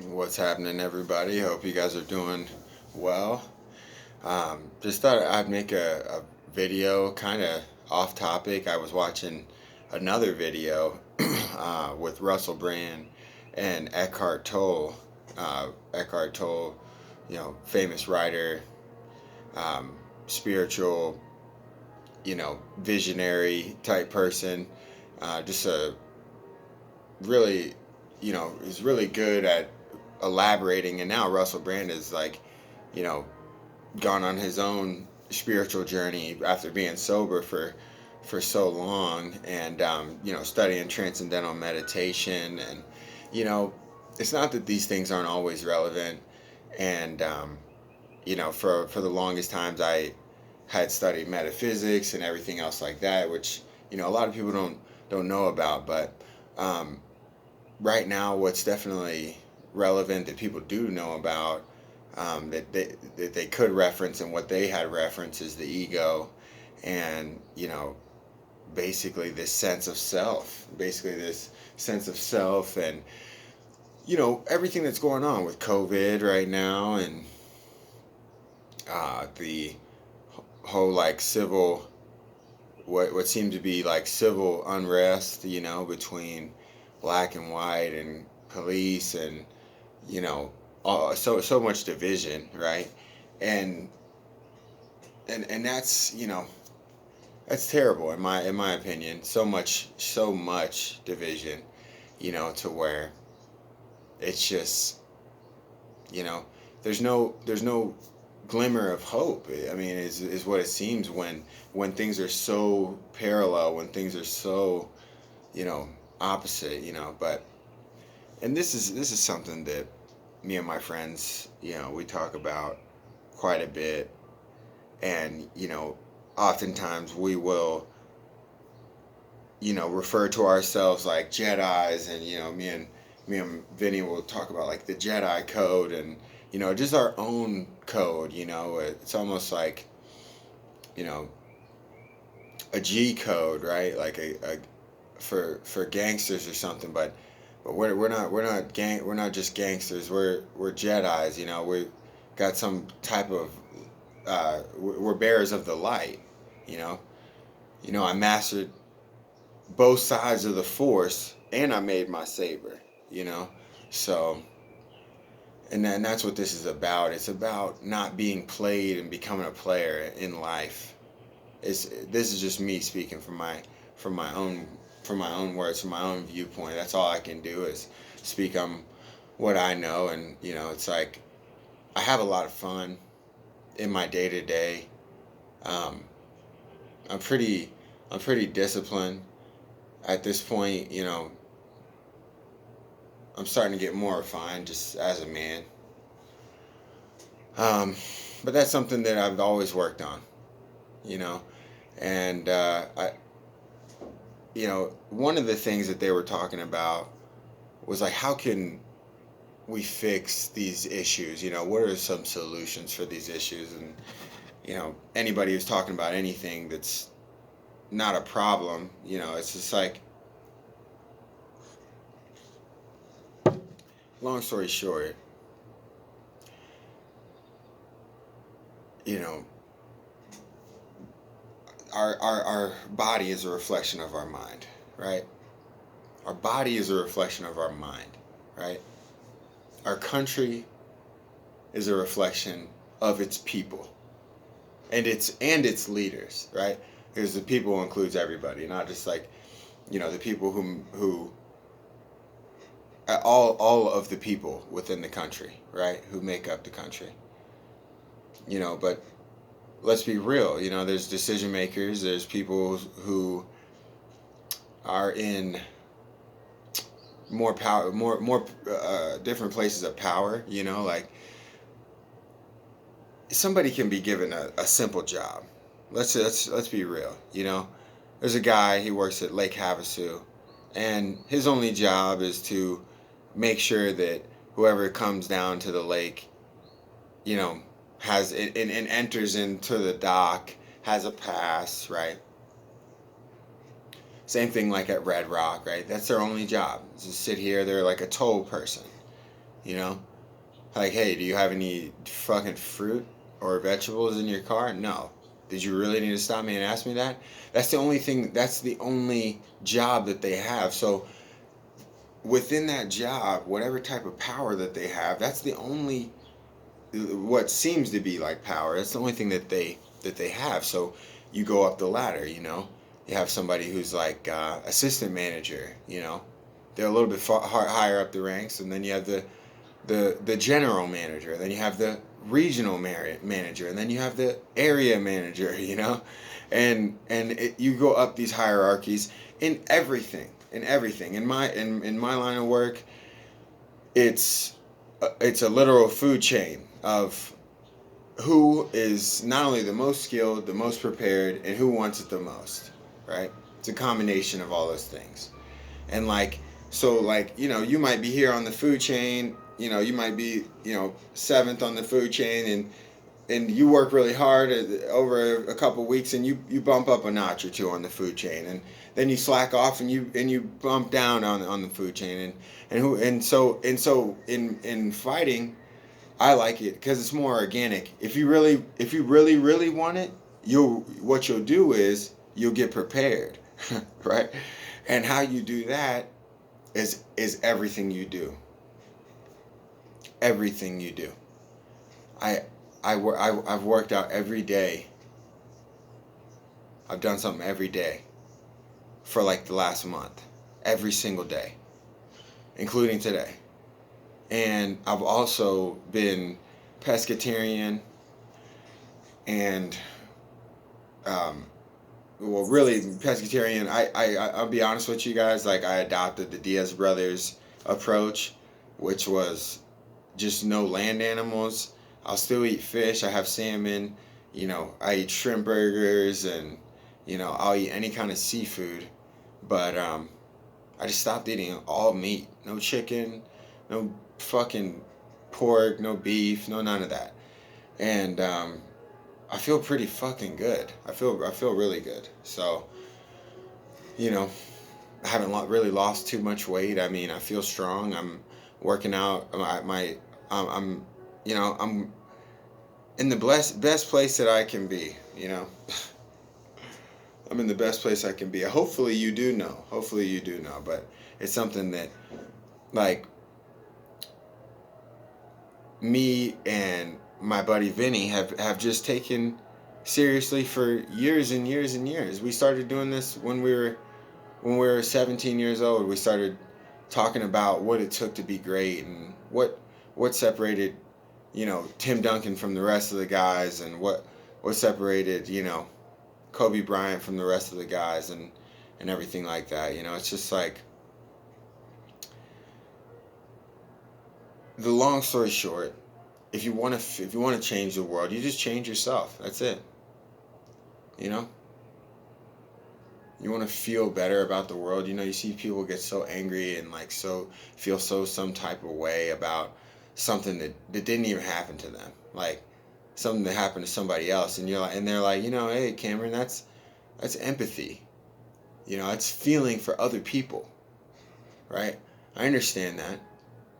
What's happening, everybody? Hope you guys are doing well. Just thought I'd make a video kind of off topic. I was watching another video with Russell Brand and Eckhart Tolle. Eckhart Tolle, famous writer, um, spiritual, visionary type person. Just a really, is really good at elaborating. And now Russell Brand is like, you know, gone on his own spiritual journey after being sober for so long, and studying transcendental meditation. And you know it's not that these things aren't always relevant. And for the longest times I had studied metaphysics and everything else like that, which a lot of people don't know about. But um, right now, what's definitely relevant that people do know about, that they could reference, and what they had referenced, is the ego. And basically this sense of self. And everything that's going on with COVID right now, and the whole like civil, what seemed to be like civil unrest, between black and white and police. And so much division, right? And and and that's terrible in my opinion. So much division, to where it's just, you know there's no glimmer of hope. I mean, is what it seems when things are so parallel, when things are so, you know opposite. But and this is something that me and my friends, we talk about quite a bit. And oftentimes we will, refer to ourselves like Jedis. And me and Vinny will talk about like the Jedi code. And just our own code. It's almost like, you know a G code, right? Like a for gangsters or something. But we're not just gangsters. We're Jedis. We got some type of, we're bearers of the light. You know. I mastered both sides of the force, and I made my saber. You know. So, and then that's what this is about. It's about not being played and becoming a player in life. This is just me speaking from my own from my own words, from my own viewpoint. That's all I can do is speak on what I know. And it's like I have a lot of fun in my day to day. Um I'm pretty disciplined at this point. I'm starting to get more refined just as a man. Um, but that's something that I've always worked on. You know, and one of the things that they were talking about was like, how can we fix these issues? What are some solutions for these issues? And anybody who's talking about anything that's not a problem, it's just like, long story short, you know, our body is a reflection of our mind, right? Our body is a reflection of our mind, right? Our country is a reflection of its people and its leaders, right? Because the people includes everybody, not just like, the people who all of the people within the country, right? Who make up the country. But let's be real. There's decision makers. There's people who are in more power, more different places of power. Like somebody can be given a simple job. Let's be real. There's a guy. He works at Lake Havasu, and his only job is to make sure that whoever comes down to the lake, you know, has it and enters into the dock has a pass, right? Same thing like at Red Rock, right? That's their only job. Is to sit here. They're like a toll person, you know? Like, hey, do you have any fucking fruit or vegetables in your car? No. Did you really need to stop me and ask me that? That's the only thing, that's the only job that they have. So within that job, whatever type of power that they have, that's the only, what seems to be like power. That's the only thing that they have. So you go up the ladder, you know. You have somebody who's like assistant manager, you know. They're a little bit higher up the ranks, and then you have the general manager, and then you have the regional manager, and then you have the area manager, you know, you go up these hierarchies in everything, in my line of work. It's a literal food chain of who is not only the most skilled, the most prepared, and who wants it the most, right? It's a combination of all those things. And like, so like, you know, you might be here on the food chain, you know, you might be, you know, seventh on the food chain, and you work really hard over a couple weeks, and you bump up a notch or two on the food chain, and then you slack off, and you bump down on the food chain, and so in fighting, I like it because it's more organic. If you really want it, you'll do is you'll get prepared, right? And how you do that is everything you do. Everything you do. I I've worked out every day. I've done something every day for like the last month, every single day, including today. And I've also been pescatarian and um, well, really pescatarian. I'll be honest with you guys. Like I adopted the Diaz brothers approach, which was just no land animals. I'll still eat fish. I have salmon. You know, I eat shrimp burgers, and you know, I'll eat any kind of seafood. But I just stopped eating all meat. No chicken, no fucking pork, no beef, no none of that. And I feel pretty fucking good. I feel really good. So, you know, I haven't really lost too much weight. I mean, I feel strong. I'm working out. I'm you know, I'm in the best place that I can be. You know, I'm in the best place I can be. Hopefully, you do know. Hopefully, you do know. But it's something that, like, me and my buddy Vinny have just taken seriously for years and years and years. We started doing this when we were 17 years old. We started talking about what it took to be great, and what separated, you know, Tim Duncan from the rest of the guys, and what separated, you know, Kobe Bryant from the rest of the guys, and everything like that. You know, it's just like, the long story short, if you want to change the world, you just change yourself. That's it. You know, you want to feel better about the world. You know, you see people get so angry and like so feel so some type of way about something that didn't even happen to them, like something that happened to somebody else, and they're like, you know, hey Cameron, that's empathy. You know, it's feeling for other people, right? I understand that.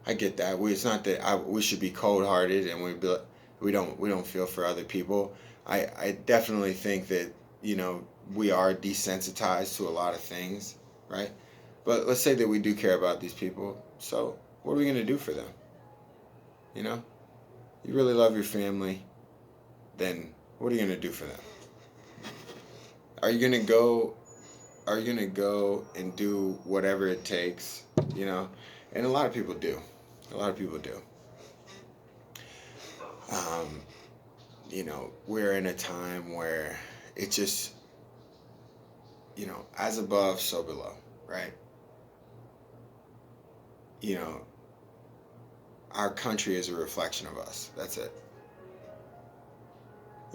I get that. It's not that we should be cold hearted and we don't feel for other people. I definitely think that, you know, we are desensitized to a lot of things, right? But let's say that we do care about these people. So what are we gonna do for them? You know, you really love your family, then what are you gonna do for them? Are you gonna go? Are you gonna go and do whatever it takes? You know, and a lot of people do. A lot of people do. Um, you know, we're in a time where it just, you know, as above, so below, right? You know, our country is a reflection of us. That's it.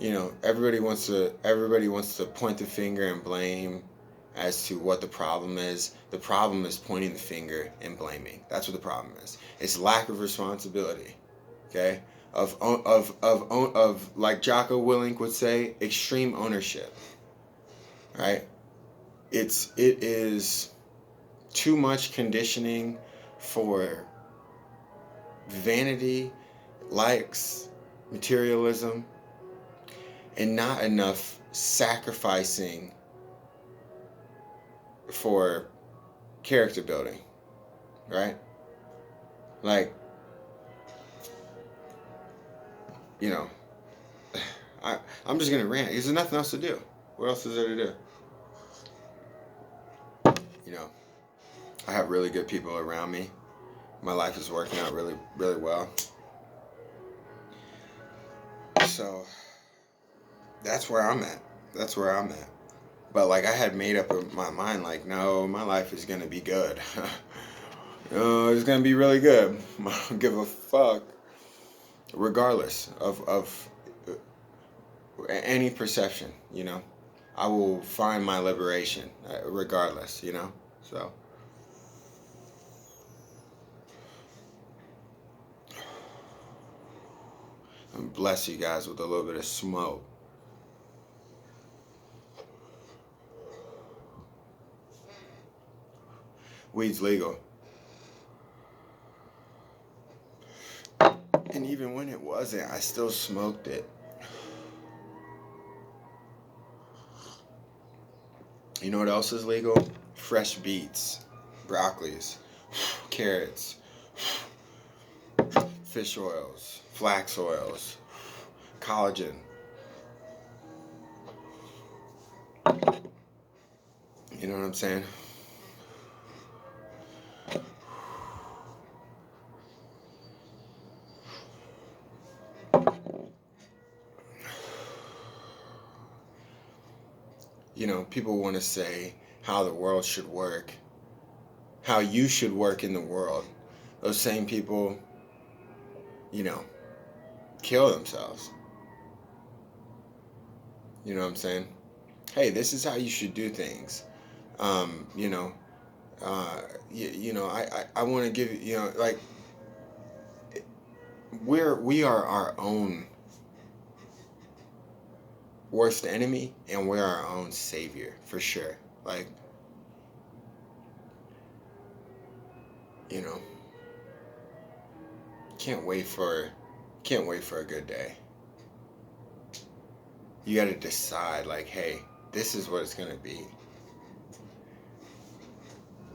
You know, everybody wants to point the finger and blame as to what the problem is. The problem is pointing the finger and blaming. That's what the problem is. It's lack of responsibility. Okay? Of like Jocko Willink would say, extreme ownership. Right? It is too much conditioning for vanity, likes, materialism, and not enough sacrificing for character building, right? Like, you know, I'm just gonna rant. There's nothing else to do. What else is there to do? You know, I have really good people around me. My life is working out really, really well. So that's where I'm at. That's where I'm at. But like I had made up in my mind, like, no, my life is gonna be good. It's gonna be really good. I don't give a fuck, regardless of any perception. You know, I will find my liberation, regardless. You know, so. And bless you guys with a little bit of smoke. Weed's legal. And even when it wasn't, I still smoked it. You know what else is legal? Fresh beets, broccolis, carrots, fish oils, flax oils, collagen. You know what I'm saying? You know, people want to say how the world should work, how you should work in the world. Those same people, you know, kill themselves. You know what I'm saying? Hey, this is how you should do things. You know, I want to give you know, like, we are our own worst enemy, and we're our own savior, for sure. Like, you know, can't wait for a good day. You got to decide, like, hey, this is what it's gonna be.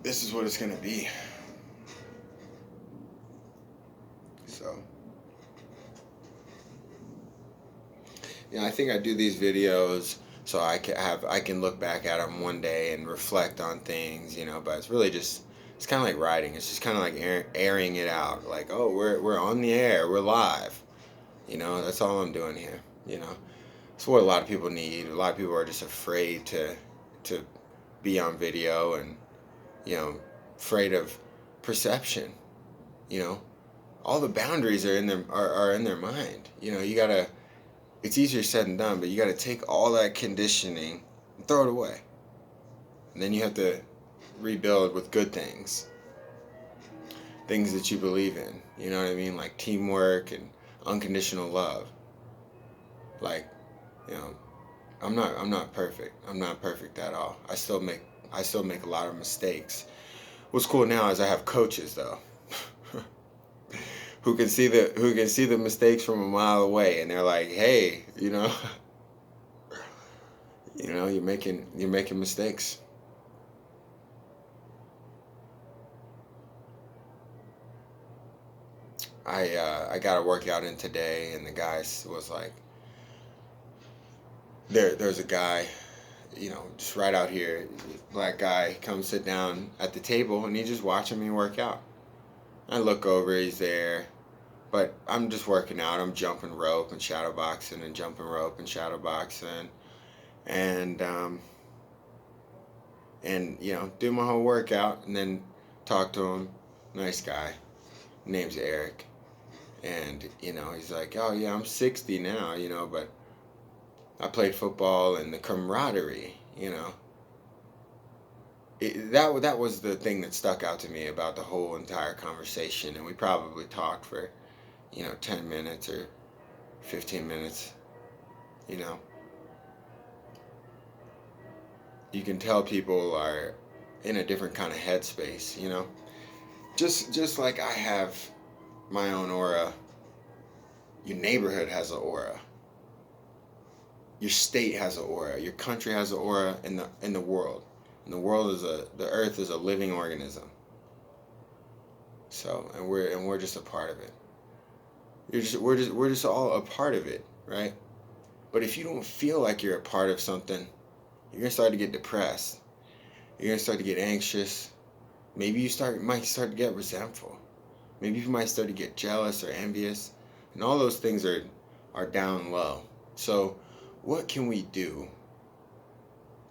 This is what it's gonna be. So, you know, I think I do these videos so I can look back at them one day and reflect on things, you know. But it's really just, it's kind of like writing. It's just kind of like airing it out. Like, oh, we're on the air, we're live. You know, that's all I'm doing here. You know, it's what a lot of people need. A lot of people are just afraid to be on video, and, you know, afraid of perception. You know, all the boundaries are in their mind. You know, you gotta. It's easier said than done, but you gotta take all that conditioning and throw it away, and then you have to rebuild with good things, things that you believe in. You know what I mean? Like teamwork and unconditional love. Like, you know, I'm not perfect. I'm not perfect at all. I still make a lot of mistakes. What's cool now is I have coaches, though, who can see the mistakes from a mile away, and they're like, hey, you know, you're making mistakes. I got a workout in today, and the guy was like, there's a guy, you know, just right out here, black guy, come sit down at the table, and he's just watching me work out. I look over, he's there, but I'm just working out. I'm jumping rope and shadow boxing, and jumping rope and shadow boxing, and you know, do my whole workout, and then talk to him. Nice guy, name's Eric, and, you know, he's like, oh yeah, I'm 60 now, you know, but I played football, and the camaraderie, you know, that was the thing that stuck out to me about the whole entire conversation. And we probably talked for, you know, 10 minutes or 15 minutes. You know, you can tell people are in a different kind of headspace, you know, just like I have my own aura. Your neighborhood has an aura. Your state has an aura. Your country has an aura in the world. And the earth is a living organism. So, and we're just a part of it. We're just all a part of it, right? But if you don't feel like you're a part of something, you're gonna start to get depressed. You're gonna start to get anxious. Maybe might start to get resentful. Maybe you might start to get jealous or envious, and all those things are down low. So, what can we do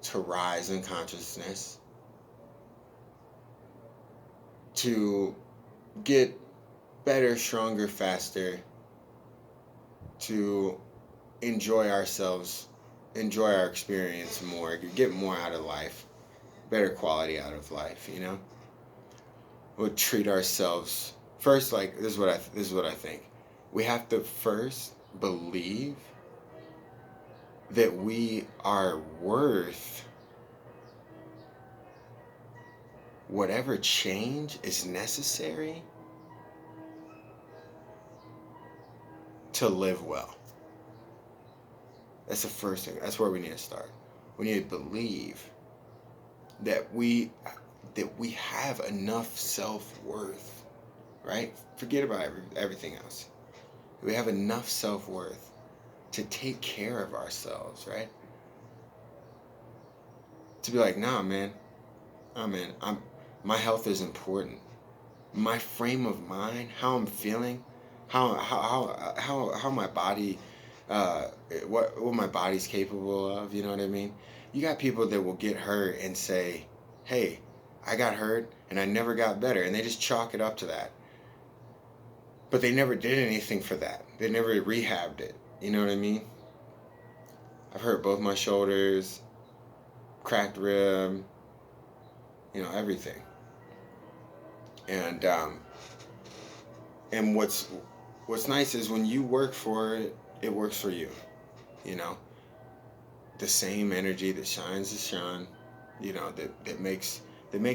to rise in consciousness, to get better, stronger, faster, to enjoy ourselves, enjoy our experience more, get more out of life, better quality out of life, you know? We'll treat ourselves first. Like, this is what I think. We have to first believe that we are worth whatever change is necessary to live well. That's the first thing. That's where we need to start. We need to believe that we have enough self-worth, right? Forget about everything else. We have enough self-worth to take care of ourselves, right? To be like, nah, man, my health is important. My frame of mind, how I'm feeling, how my body, what my body's capable of. You know what I mean? You got people that will get hurt and say, "Hey, I got hurt and I never got better," and they just chalk it up to that. But they never did anything for that. They never rehabbed it. You know what I mean? I've hurt both my shoulders, cracked rib, everything. And what's nice is when you work for it, it works for you. You know, the same energy that shines the sun, that makes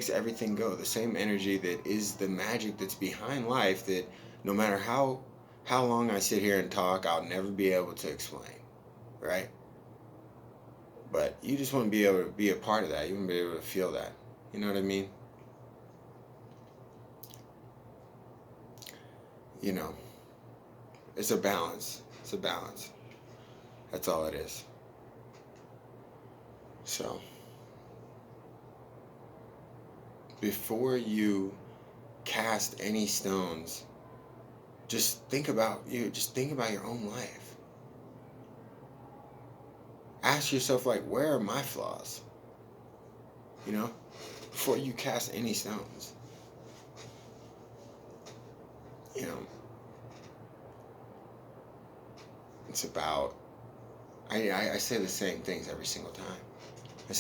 everything go. The same energy that is the magic that's behind life, that no matter how long I sit here and talk, I'll never be able to explain, right? But you just want to be able to be a part of that. You want to be able to feel that. You know what I mean? It's a balance. It's a balance. That's all it is. So, before you cast any stones, just think about your own life. Ask yourself, like, where are my flaws? Before you cast any stones. It's about, I say the same things every single time. It's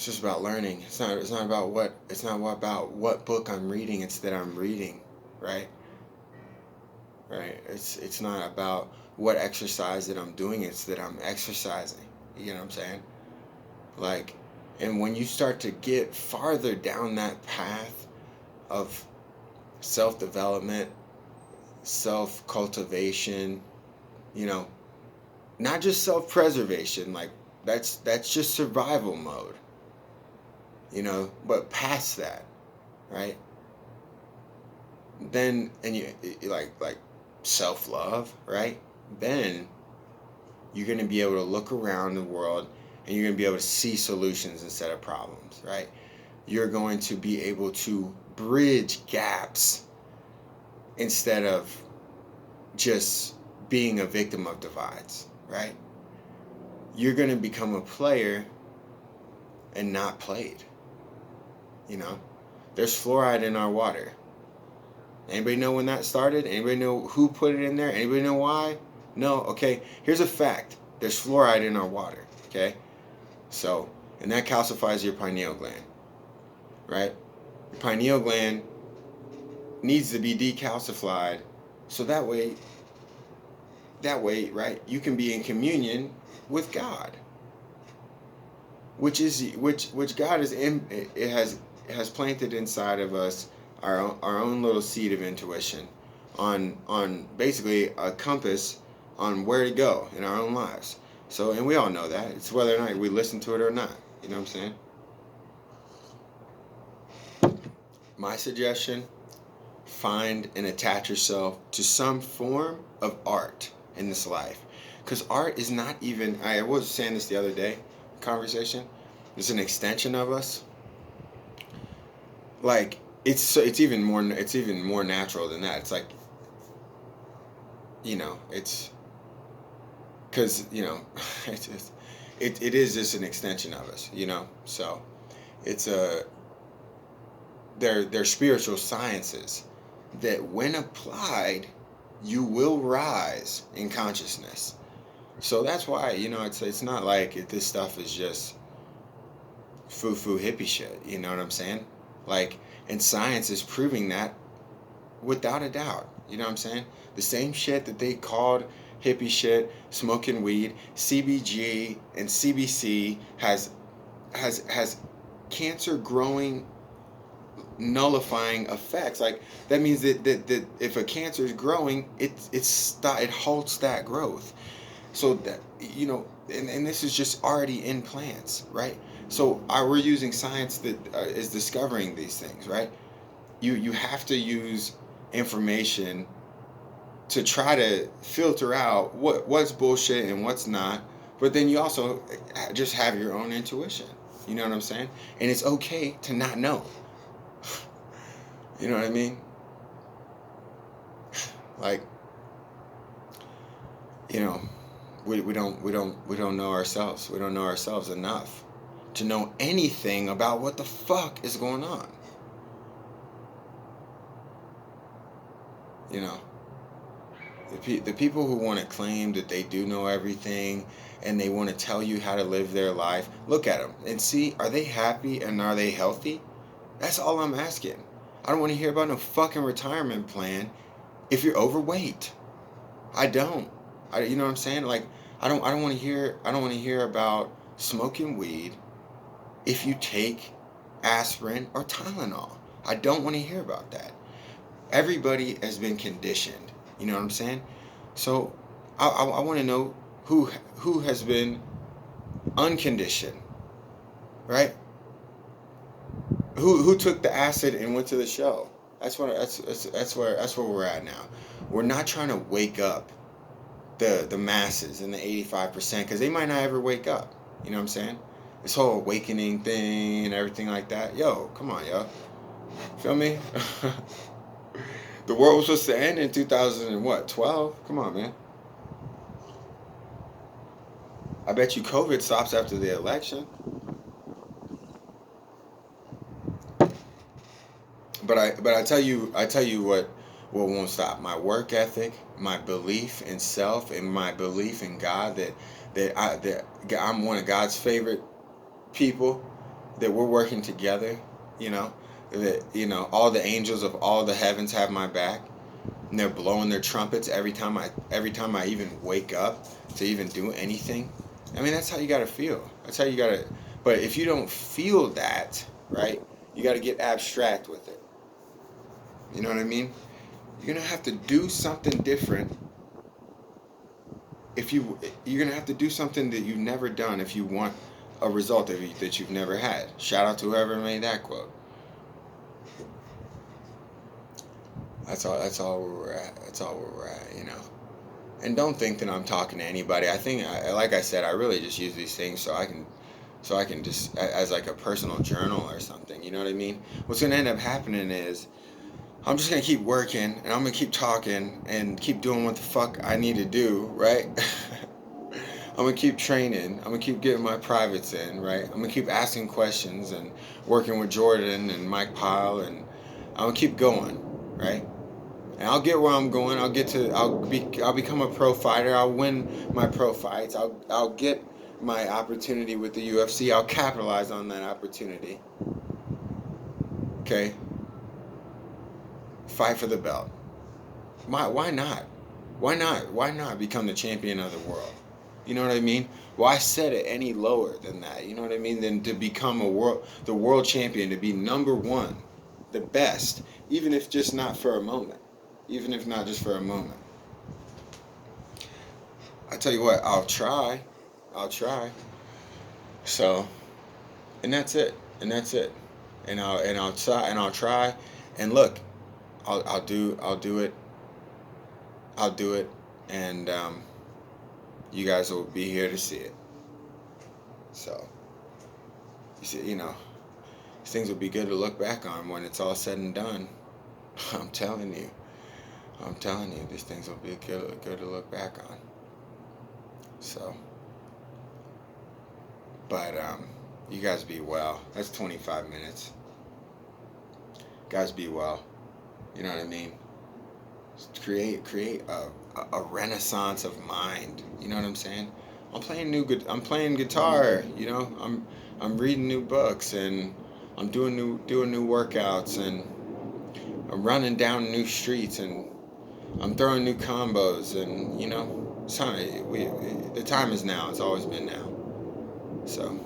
just about learning. It's not about what book I'm reading. It's that I'm reading, right? Right. It's not about what exercise that I'm doing. It's that I'm exercising. You know what I'm saying? Like, and when you start to get farther down that path of self-development, self-cultivation, not just self-preservation, like that's just survival mode, but past that, right? Then, and you like self-love, right? Then you're going to be able to look around the world and you're going to be able to see solutions instead of problems, right? You're going to be able to bridge gaps instead of just being a victim of divides, right? You're going to become a player and not played. There's fluoride in our water. Anybody know when that started? Anybody know who put it in there? Anybody know why? No? Okay, here's a fact. There's fluoride in our water, okay? So, and that calcifies your pineal gland, right? Your pineal gland needs to be decalcified so that way, right, you can be in communion with God, which God has planted inside of us our own little seed of intuition on basically a compass on where to go in our own lives. So, and we all know that. It's whether or not we listen to it or not. You know what I'm saying? My suggestion, find and attach yourself to some form of art in this life. Because art is not even, I was saying this the other day, conversation, it's an extension of us. Like, it's even more natural than that. It's like, it's because it is just an extension of us. So it's a they're spiritual sciences that, when applied, you will rise in consciousness. So that's why it's not like this stuff is just foo hippie shit. You know what I'm saying? Like, and science is proving that without a doubt. You know what I'm saying? The same shit that they called hippie shit, smoking weed, CBG and CBC has cancer growing, nullifying effects. Like, that means that if a cancer is growing, it halts that growth. So that, and this is just already in plants, right? So we're using science that is discovering these things, right? You have to use information to try to filter out what's bullshit and what's not. But then you also just have your own intuition. You know what I'm saying? And it's okay to not know. You know what I mean? Like, we don't know ourselves. We don't know ourselves enough to know anything about what the fuck is going on. The people who want to claim that they do know everything and they want to tell you how to live their life, look at them and see, are they happy and are they healthy? That's all I'm asking. I don't want to hear about no fucking retirement plan if you're overweight. I don't. You know what I'm saying? Like, I don't want to hear about smoking weed if you take aspirin or Tylenol. I don't want to hear about that. Everybody has been conditioned. You know what I'm saying? So I want to know who has been unconditioned, right? Who took the acid and went to the show? That's where we're at now. We're not trying to wake up the masses and the 85%, because they might not ever wake up. You know what I'm saying? This whole awakening thing and everything like that. Yo, come on, yo. Feel me? The world was supposed to end in 2012. Come on, man. I bet you COVID stops after the election. But I tell you what won't stop: my work ethic, my belief in self, and my belief in God, that I'm one of God's favorite people, that we're working together, that all the angels of all the heavens have my back, and they're blowing their trumpets every time I even wake up to even do anything. I mean, that's how you got to feel. That's how you got to. But if you don't feel that, right, you got to get abstract with it. You know what I mean? You're gonna have to do something different. You're gonna have to do something that you've never done if you want a result that you've never had. Shout out to whoever made that quote. That's all where we're at. That's all where we're at. And don't think that I'm talking to anybody. I think, like I said, I really just use these things so I can just, as like a personal journal or something. You know what I mean? What's gonna end up happening is, I'm just gonna keep working, and I'm gonna keep talking and keep doing what the fuck I need to do, right? I'm gonna keep training. I'm gonna keep getting my privates in, right? I'm gonna keep asking questions and working with Jordan and Mike Pyle, and I'm gonna keep going, right? And I'll get where I'm going. I'll become a pro fighter. I'll win my pro fights. I'll get my opportunity with the UFC. I'll capitalize on that opportunity. Okay? Fight for the belt. Why not? Why not? Why not become the champion of the world? You know what I mean? Why set it any lower than that? You know what I mean? Than to become the world champion, to be number one, the best, even if just not for a moment. Even if not just for a moment. I tell you what, I'll try. I'll try. So, and that's it. And that's it. And I'll try. And look, I'll do it. I'll do it. And you guys will be here to see it. So, you see, these things will be good to look back on when it's all said and done. I'm telling you. I'm telling you, these things will be good to look back on. So, but you guys be well. That's 25 minutes. Guys be well. You know what I mean? Just create a renaissance of mind. You know what I'm saying? I'm playing guitar. I'm reading new books, and I'm doing new workouts, and I'm running down new streets, and I'm throwing new combos, and the time is now. It's always been now. So,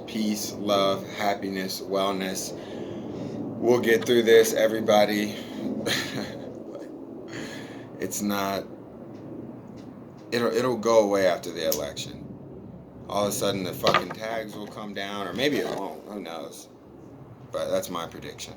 peace, love, happiness, wellness. We'll get through this, everybody. It's not. It'll go away after the election. All of a sudden, the fucking tags will come down, or maybe it won't. Who knows? But that's my prediction.